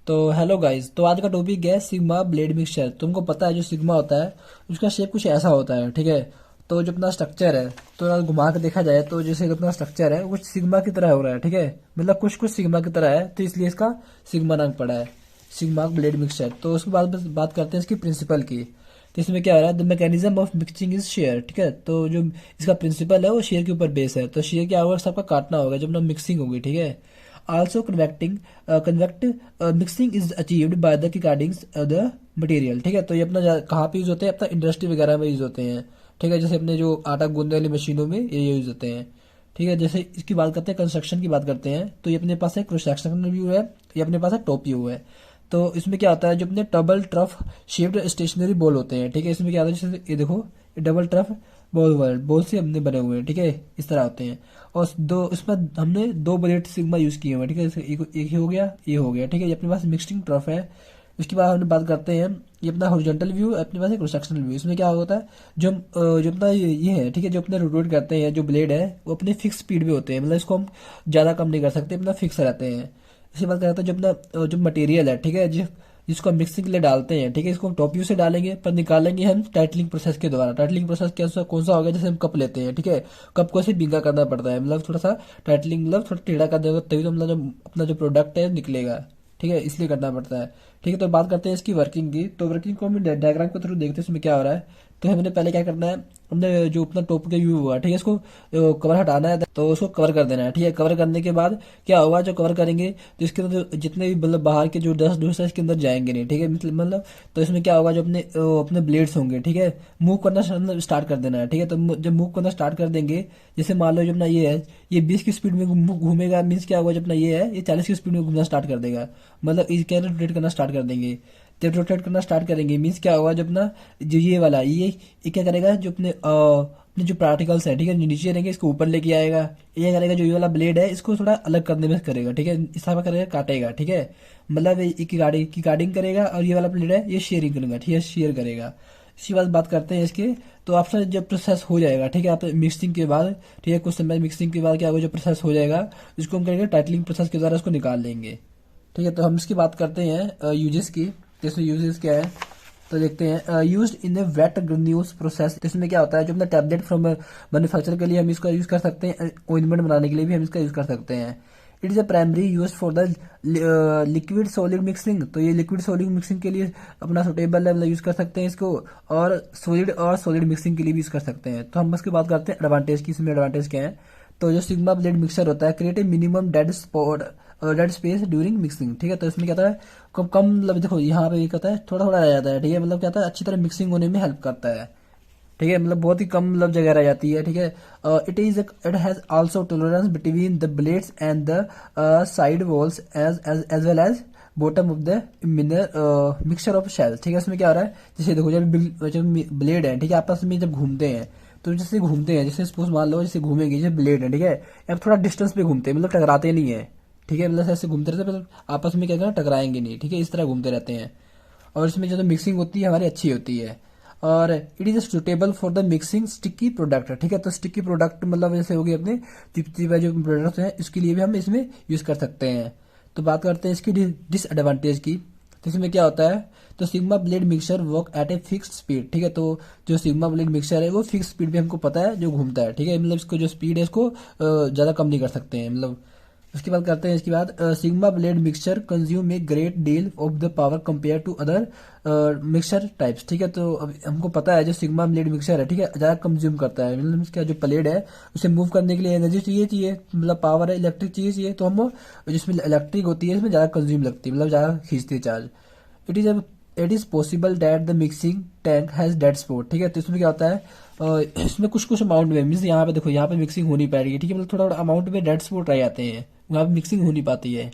तो hello guys, तो आज का टॉपिक है सिग्मा ब्लेड मिक्सचर। तुमको पता है जो सिग्मा होता है उसका शेप कुछ ऐसा होता है, ठीक है। तो जो अपना स्ट्रक्चर है, तो अगर घुमा के देखा जाए तो जैसे अपना स्ट्रक्चर है वो कुछ सिग्मा की तरह हो रहा है, ठीक है। मतलब कुछ कुछ सिग्मा की तरह है, तो इसलिए इसका सिग्मा नाम पड़ा है, सिग्मा ब्लेड मिक्सचर। तो उसके बाद बात करते हैं इसकी प्रिंसिपल की। तो इसमें क्या हो रहा है, the mechanism of mixing is share, ठीक है। तो जो इसका प्रिंसिपल है वो शेयर के ऊपर बेस है। तो शेयर क्या होगा, सबका काटना होगा जब ना मिक्सिंग होगी, ठीक है। Also convect mixing is achieved by the cardings the material, ठीक है। तो ये अपना कहाँ पे यूज होते हैं, अपना इंडस्ट्री वगैरह में यूज होते हैं, ठीक है। जैसे अपने जो आटा गूंदने वाली मशीनों में ये यूज होते हैं, ठीक है। जैसे इसकी बात करते हैं, कंस्ट्रक्शन की बात करते हैं, तो ये अपने पास है क्रॉस सेक्शनल व्यू है, ये अपने पास है टॉप व्यू है। तो इसमें क्या होता है, जो अपने double trough shaped stationary ball होते हैं, ठीक है। इसमें क्या होता है, जैसे ये देखो, ये डबल ट्रफ बॉल से हमने बने हुए हैं, ठीक है। इस तरह होते हैं। और दो इसमें हमने दो ब्लेड सिग्मा यूज किए हुए हैं, ठीक है। जैसे एक ही हो गया, ये हो गया, ठीक है। ये अपने पास मिक्सिंग ट्रफ है। उसके बाद हमने बात करते हैं, ये अपना हॉरिजॉन्टल व्यू, अपने पास एक क्रॉस सेक्शनल व्यू। इसमें क्या होता है, जो अपना ये है, ठीक है, जो अपने रोटेट करते हैं जो ब्लेड है वो अपने फिक्स स्पीड पे होते हैं, मतलब इसको हम ज़्यादा कम नहीं कर सकते, अपना फिक्स रहते हैं। इसके बाद क्या होता है, जो अपना जो मटेरियल है, ठीक है, जिसको हम मिक्सिंग के लिए डालते हैं, ठीक है, इसको हम टॉप व्यू से डालेंगे पर निकालेंगे हम टाइटलिंग प्रोसेस के द्वारा। टाइटलिंग प्रोसेस कैसा कौन सा होगा, जैसे हम कप लेते हैं, ठीक है। कप को ऐसे बींगा करना पड़ता है, मतलब थोड़ा सा टाइटलिंग, मतलब थोड़ा टेढ़ा कर देगा, तभी तो मतलब जो अपना जो प्रोडक्ट है निकलेगा, ठीक है, इसलिए करना पड़ता है, ठीक है। तो बात करते हैं इसकी वर्किंग की। तो वर्किंग को हम डायग्राम के थ्रू देखते हैं इसमें क्या हो रहा है। तो हमने पहले क्या करना है, हमने जो अपना टॉप का व्यू हुआ, ठीक है, इसको कवर हटाना है, तो उसको कवर कर देना है, ठीक है। कवर करने के बाद क्या होगा, जो कवर करेंगे तो इसके अंदर जितने भी मतलब बाहर के जो डस्ट डूस्ट है इसके अंदर जाएंगे नहीं, ठीक है। मतलब तो इसमें क्या होगा, जो अपने अपने ब्लेड्स होंगे, ठीक है, मूव करना स्टार्ट कर देना है, ठीक है। तो जब मूव करना स्टार्ट कर देंगे, जैसे मान लो जो अपना ये है, ये 20 की स्पीड में घूमेगा, मीन्स क्या होगा, जो अपना ये है ये 40 की स्पीड में घूमना स्टार्ट कर देगा, मतलब इस क्या रोटेट करना स्टार्ट कर देंगे। जब रोटेट करना स्टार्ट करेंगे मीन्स क्या होगा, जब ना जो ये वाला ये क्या करेगा, जो अपने जो पार्टिकल्स है, ठीक है, जो नीचे रहेंगे इसको ऊपर लेके आएगा। ये करेगा, जो ये वाला ब्लेड है इसको थोड़ा अलग करने में करेगा, ठीक है, इस तरह करेगा, काटेगा, ठीक है। मतलब एक की गार्डिंग करेगा, और ये वाला ब्लेड है ये शेयरिंग करेगा, ठीक है, शेयर करेगा। इसी बात करते हैं इसके। तो आपसे जब प्रोसेस हो जाएगा, ठीक है, आप मिक्सिंग के बाद, ठीक है, कुछ समय मिक्सिंग के बाद क्या होगा, जो प्रोसेस हो जाएगा इसको हम करेंगे टाइटलिंग प्रोसेस के द्वारा इसको निकाल लेंगे, ठीक है। तो हम इसकी बात करते हैं यूजेस की। तो इसमें यूजेस क्या है, तो देखते हैं। Used in a wet granules process, तो इसमें क्या होता है, जो अपना टैबलेट फ्रॉम मैन्युफैक्चर के लिए हम इसका यूज कर सकते हैं, ऑइंटमेंट बनाने के लिए भी हम इसका यूज कर सकते हैं। It is a primary use for the liquid solid mixing, तो ये लिक्विड सॉलिड मिक्सिंग के लिए अपना सुटेबल है, मतलब यूज कर सकते हैं इसको। और सॉलिड मिक्सिंग के लिए भी यूज कर सकते हैं। तो हम इसकी बात करते हैं एडवांटेज की। इसमें एडवांटेज क्या है, तो जो सिग्मा ब्लेड मिक्सर होता है, create a minimum dead space during mixing, ठीक है। तो इसमें क्या होता है, कम कम मतलब देखो यहाँ पे ये कहता है थोड़ा थोड़ा रह जाता है, ठीक है, मतलब क्या होता है अच्छी तरह मिक्सिंग होने में हेल्प करता है, ठीक है, मतलब बहुत ही कम मतलब जगह रह जाती है, ठीक है। It has also tolerance between the blades and the side walls as well as bottom of the mixture of shell, ठीक है। इसमें क्या हो रहा है, जैसे देखो जब ब्लेड है, ठीक है, आपस में जब घूमते हैं, तो जैसे घूमते हैं, जैसे सपोज मान लो जैसे घूमेंगे, जैसे ब्लेड है, ठीक है, अब थोड़ा डिस्टेंस पे घूमते हैं, मतलब टकराते नहीं है, ठीक है, मतलब ऐसे घूमते रहते हैं, मतलब आपस में क्या करना, टकराएंगे नहीं, ठीक है, इस तरह घूमते रहते हैं। और इसमें जो मिक्सिंग होती है हमारी अच्छी होती है। और it is suitable for the mixing sticky product, ठीक है। तो स्टिकी प्रोडक्ट मतलब जैसे हो गए अपने चिपचिपा जो प्रोडक्ट्स हैं, इसके लिए भी हम इसमें यूज कर सकते हैं। तो बात करते हैं इसकी डिसएडवांटेज की। तो इसमें क्या होता है, तो sigma blade mixer work at a fix speed, ठीक है। तो जो सिग्मा ब्लेड मिक्सर है वो फिक्स स्पीड पे हमको पता है जो घूमता है, ठीक है, मतलब इसको जो स्पीड है इसको ज़्यादा कम नहीं कर सकते हैं, मतलब। उसके बाद करते हैं इसके बाद, sigma blade mixture consume a great deal of the power compare to other mixture types, ठीक है। तो अब हमको पता है जो सिग्मा ब्लेड मिक्सचर है, ठीक है, ज़्यादा कंज्यूम करता है, मतलब इसका जो प्लेट है उसे मूव करने के लिए एनर्जी चाहिए, मतलब पावर है, इलेक्ट्रिक चाहिए, तो हम जिसमें इलेक्ट्रिक होती है इसमें ज़्यादा कंज्यूम लगती है, मतलब ज़्यादा खींचती है charge. It is it is possible that the mixing tank has dead spot, ठीक है। तो इसमें क्या होता है, इसमें कुछ कुछ अमाउंट में मीन्स यहाँ पे देखो, यहाँ पे मिक्सिंग हो नहीं पा रही है, ठीक है, मतलब थोड़ा थोड़ा अमाउंट में डेड स्पॉट रह जाते हैं, वहाँ पे मिक्सिंग हो नहीं पाती है।